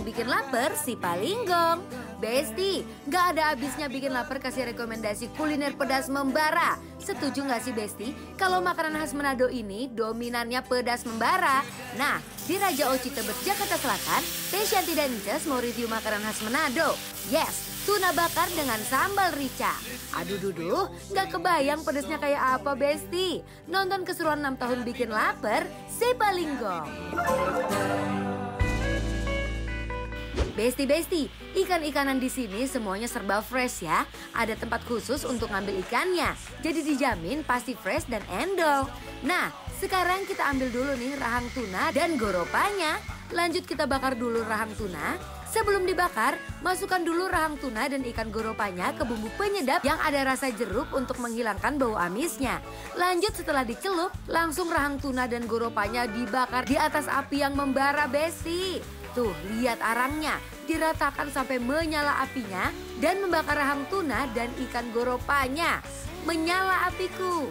bikin lapar si Palinggong. Besti, gak ada habisnya bikin lapar kasih rekomendasi kuliner pedas membara. Setuju gak sih Besti? Kalau makanan khas Manado ini dominannya pedas membara. Nah, di Raja Oci Tebet, Jakarta Selatan, Tesyanti dan Inces mau review makanan khas Manado. Yes, tuna bakar dengan sambal rica. Aduh duduh, gak kebayang pedasnya kayak apa Besti. Nonton keseruan 6 tahun bikin lapar, si Palinggong. Besti, ikan-ikanan di sini semuanya serba fresh ya. Ada tempat khusus untuk ngambil ikannya. Jadi dijamin pasti fresh dan endol. Nah, sekarang kita ambil dulu nih rahang tuna dan goropanya. Lanjut kita bakar dulu rahang tuna. Sebelum dibakar, masukkan dulu rahang tuna dan ikan goropanya ke bumbu penyedap yang ada rasa jeruk untuk menghilangkan bau amisnya. Lanjut setelah dicelup, langsung rahang tuna dan goropanya dibakar di atas api yang membara Besti. Tuh, lihat arangnya, diratakan sampai menyala apinya dan membakar rahang tuna dan ikan goropanya. Menyala apiku.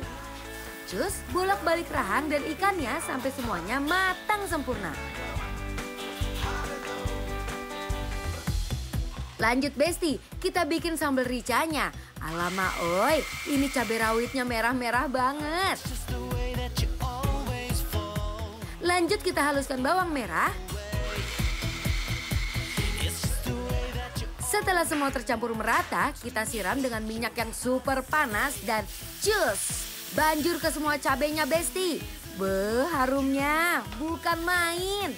Cus, bolak-balik rahang dan ikannya sampai semuanya matang sempurna. Lanjut Besti, kita bikin sambal ricanya. Alamak oi, ini cabai rawitnya merah-merah banget. Lanjut kita haluskan bawang merah. Setelah semua tercampur merata, kita siram dengan minyak yang super panas dan cus. Banjur ke semua cabenya Besti. Beuh, harumnya bukan main.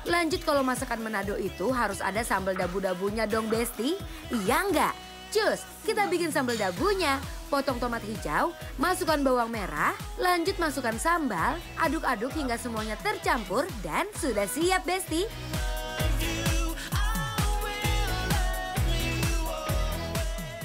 Lanjut kalau masakan Manado itu harus ada sambal dabu-dabunya dong Besti. Iya enggak? Cus, kita bikin sambal dabunya. Potong tomat hijau, masukkan bawang merah, lanjut masukkan sambal, aduk-aduk hingga semuanya tercampur dan sudah siap Besti.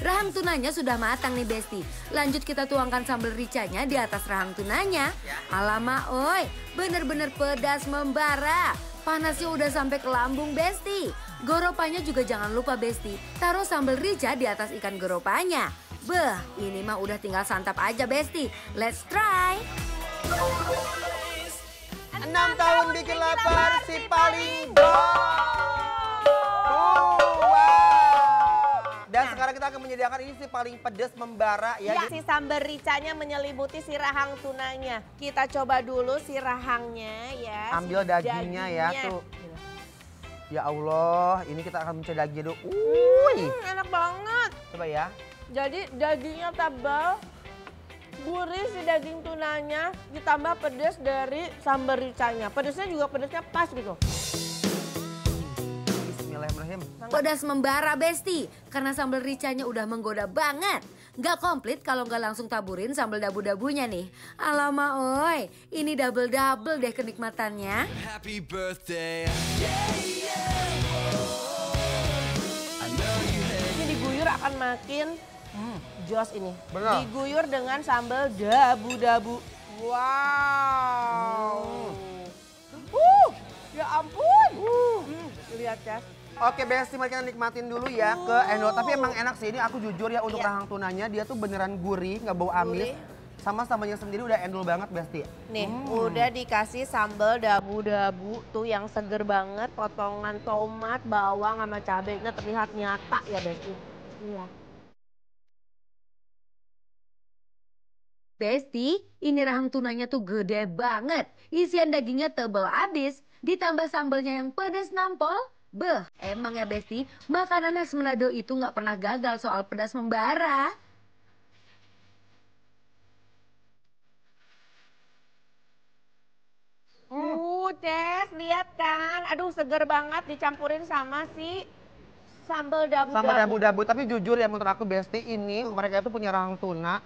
Rahang tunanya sudah matang nih Besti. Lanjut kita tuangkan sambal ricanya di atas rahang tunanya. Alamak oi, bener-bener pedas membara. Panasnya udah sampai ke lambung Besti. Goropanya juga jangan lupa Besti. Taruh sambal rica di atas ikan goropanya. Beh, ini mah udah tinggal santap aja Besti. Let's try. 6 tahun bikin lapar si Palinggong. Dan sekarang kita akan menyediakan ini sih paling pedas membara ya. Si sambal ricanya menyelimuti si rahang tunanya. Kita coba dulu si rahangnya ya. Ambil dagingnya ya tuh. Ya Allah, ini kita akan mencari dagingnya dulu. Enak banget. Coba ya. Jadi dagingnya tebal, gurih si daging tunanya, ditambah pedas dari sambal ricanya. Pedasnya juga pedasnya pas gitu. Bismillahirrahmanirrahim. Pedas membara Besti, karena sambal ricanya udah menggoda banget. Nggak komplit kalau nggak langsung taburin sambal dabu-dabunya nih. Alamak oi, ini double-double deh kenikmatannya. Happy birthday. Ini diguyur akan makin jos ini. Benar. Diguyur dengan sambal dabu-dabu. Wow. Ya ampun. Lihat ya. Oke Besti, mari kita nikmatin dulu ya ke endol. Tapi emang enak sih, ini aku jujur ya untuk rahang tunanya dia tuh beneran gurih, nggak bau amis. Sama sambalnya sendiri udah endol banget Besti. Nih, udah dikasih sambal dabu-dabu tuh yang seger banget. Potongan tomat, bawang sama cabenya terlihat nyata ya Besti. Iya. Besti, ini rahang tunanya tuh gede banget. Isian dagingnya tebal abis, ditambah sambalnya yang pedas nampol. Beh, emang ya Besti, makanan khas Manado itu nggak pernah gagal soal pedas membara. Des, lihat kan. Aduh, seger banget dicampurin sama si sambal dabu-dabu. Sama dabu-dabu, tapi jujur ya menurut aku Besti ini mereka itu punya rahang tuna.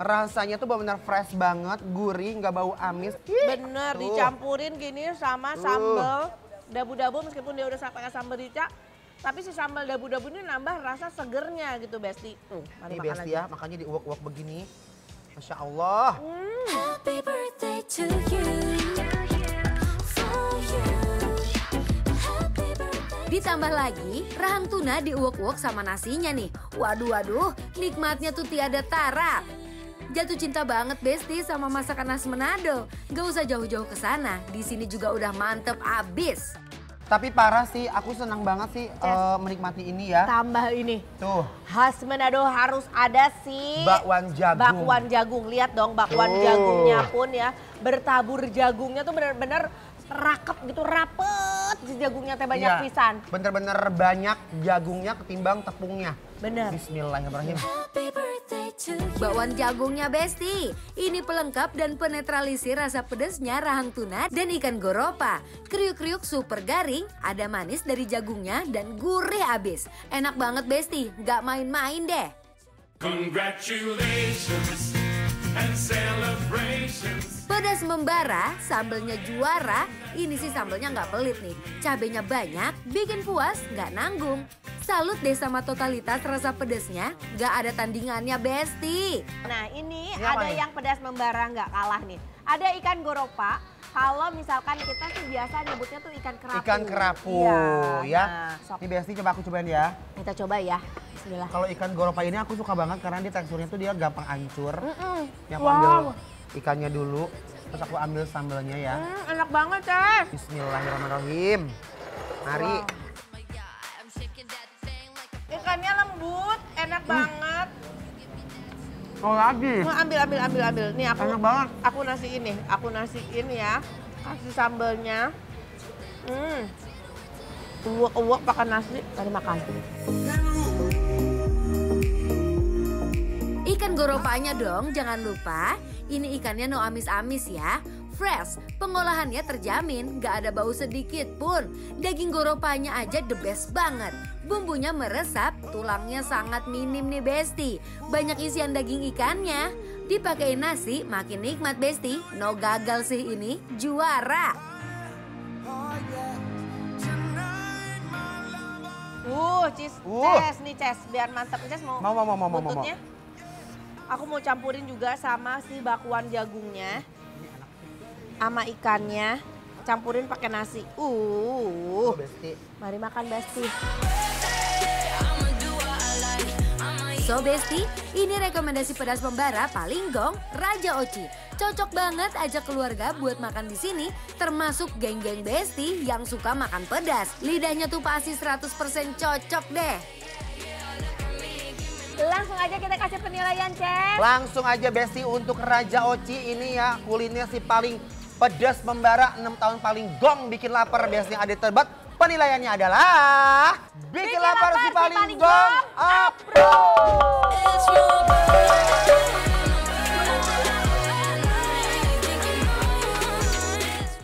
Rasanya tuh benar-benar fresh banget, gurih, nggak bau amis. Bener, dicampurin gini sama sambal dabu-dabu meskipun dia udah pakai sambal rica. Tapi si sambal dabu-dabu ini nambah rasa segernya gitu Besti. Tuh, mari Ini makan Besti lagi. ya, makanya diuak-uak begini. Masya Allah. Happy birthday to you. For you. Happy birthday. Ditambah lagi, rahang tuna diuak-uak sama nasinya nih. Waduh, nikmatnya tuh tiada tara. Jatuh cinta banget Besti sama masakan khas Manado. Gak usah jauh-jauh ke sana, di sini juga udah mantep abis. Tapi parah sih, aku senang banget sih menikmati ini ya. Tambah ini. Tuh. Khas Manado harus ada sih. Bakwan jagung. Bakwan jagung, lihat dong bakwan jagungnya pun ya. Bertabur jagungnya tuh bener-bener rakep gitu, rapet. Jagungnya teh banyak Iya, pisan. bener-bener banyak jagungnya ketimbang tepungnya. Bener. Bismillahirrahmanirrahim. Happy birthday to you. Bakwan jagungnya Besti. Ini pelengkap dan penetralisir rasa pedasnya rahang tuna dan ikan goropa. Kriuk-kriuk super garing, ada manis dari jagungnya dan gurih abis. Enak banget Besti, nggak main-main deh. Congratulations and celebrations. Pedas membara, sambelnya juara. Ini sih sambelnya nggak pelit nih. Cabenya banyak, bikin puas, nggak nanggung. Salut deh sama totalitas rasa pedasnya. Nggak ada tandingannya Besti. Nah ini Ini apa ada nih? yang pedas membara nggak kalah nih. Ada ikan goropa. Kalau misalkan kita sih biasa nyebutnya tuh ikan kerapu. Ikan kerapu Iya, ya. nah, sok Ini Besti coba aku cobain ya. kita coba ya. Bismillah. Kalau ikan goropa ini aku suka banget karena dia teksturnya tuh dia gampang hancur. Ini aku Wow. ambil ikannya dulu, terus aku ambil sambelnya ya. Enak banget Teh. Bismillahirrahmanirrahim. Mari. Wow. Ikannya lembut, enak banget. Mau lagi. Ambil. Nih Enak banget. aku nasiin ya. Kasih sambelnya. Uwek pakai nasi, tadi makan. Ikan goropanya dong, jangan lupa. Ini ikannya no amis-amis ya. Fresh, pengolahannya terjamin, gak ada bau sedikit pun. Daging goropanya aja the best banget. Bumbunya meresap, tulangnya sangat minim nih Besti. Banyak isian daging ikannya. Dipakein nasi makin nikmat Besti. No gagal sih ini, juara. Ces nih Ces, biar mantap Ces mau Mau. buntutnya. Aku mau campurin juga sama si bakwan jagungnya. Sama ikannya, campurin pakai nasi. Besti. Mari makan Besti. So Besti, ini rekomendasi pedas membara paling gong Raja Oci. Cocok banget ajak keluarga buat makan di sini, termasuk geng-geng Besti yang suka makan pedas. Lidahnya tuh pasti 100% cocok deh. Langsung aja kita kasih penilaian Ces. Langsung aja Besti untuk Raja Oci ini ya kulitnya si paling pedas membara 6 tahun paling gong bikin lapar Besti yang ada terbat. Penilaiannya adalah bikin lapar si paling gong approve. It's your birthday.